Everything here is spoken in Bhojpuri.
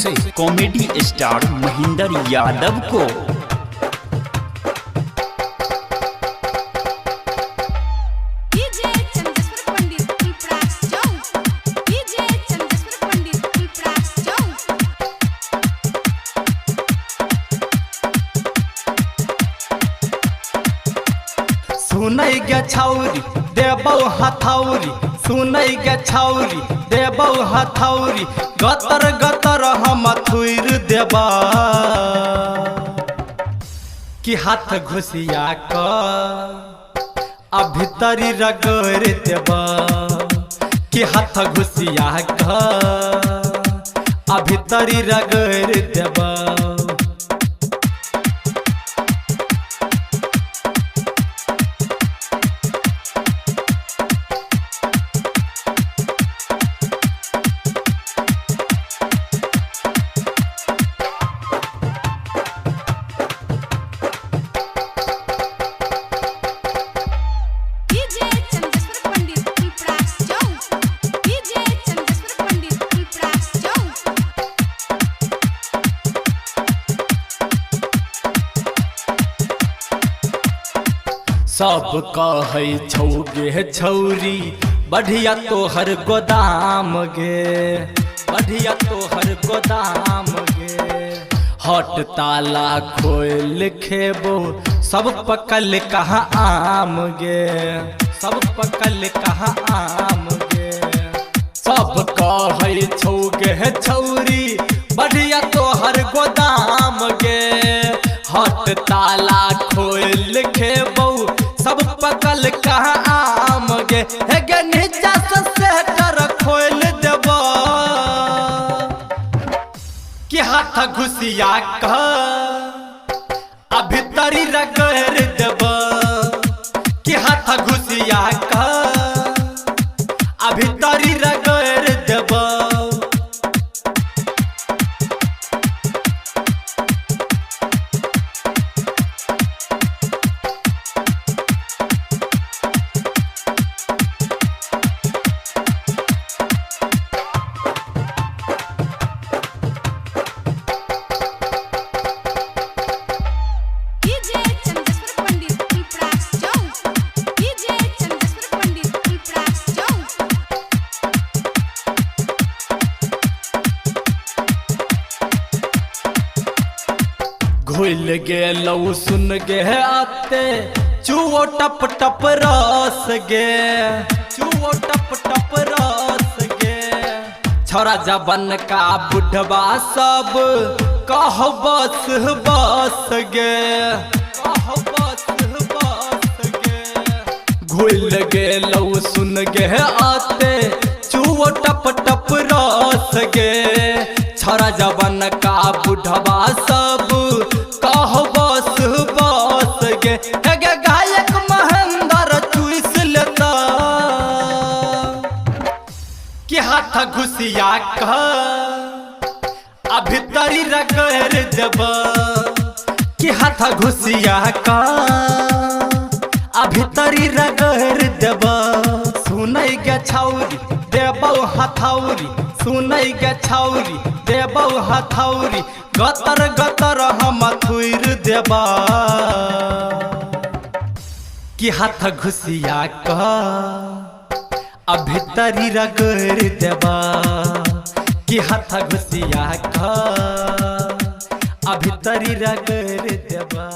से कॉमेडी स्टार महेंद्र यादव को। सुनई गे छौरी देबौ हथौरी, सुनई गे छौरी देबौ हथौरी, गतर गतर हम थुर देबा कि हाथ घुसिया क अभितरी रगड़ देबा, कि हाथ घुसिया क अभितरी रगड़ देबा। सब कहै छौ गे छौरी बढ़िया तोहर गोदाम गे, बढ़िया तोहर गोदाम गे। हट ताला खोल खेबो सब पकल कहाँ आम गे, सब पकल कहाँ आम गे। सब कहै छौ गे छौरी बढ़िया तोहर गोदाम गे, हट ताला खोल खेबो सब पकल कहाँ आम गे। हे गे नीचा से कर खोल देबा कि हाथ घुसिया क अभितरी रगड़ देबा, कि हाथ घुसिया क अभितरी रगड़ देबा। घुल गेलौ सुन गे आते चुओ टप टप रस गे, चुओ टप टप रस गे। छोरा जबन का बुढ़वा सब कह बस बस गे, कह बस बस गे। घुल गेलौ सुन गे आते चुओ टप टप रस गे। छोरा जबन का बुढ़वा सब कह बस बस गे। हे गे गायक महेंद्र चुइस लेता कि हाथ घुसिया क अभितरी रगड़ देबा, कि हाथ घुसिया क अभितरी रगड़ देबा। सुनई गे छौरी देबौ हथौरी, सुनई गे छौरी देबौ हथौरी, गतर गतर हम थुर देबा कि हाथ घुसिया क अभितरी रगड़ देबा, कि हाथ घुसिया क अभितरी रगड़ देबा।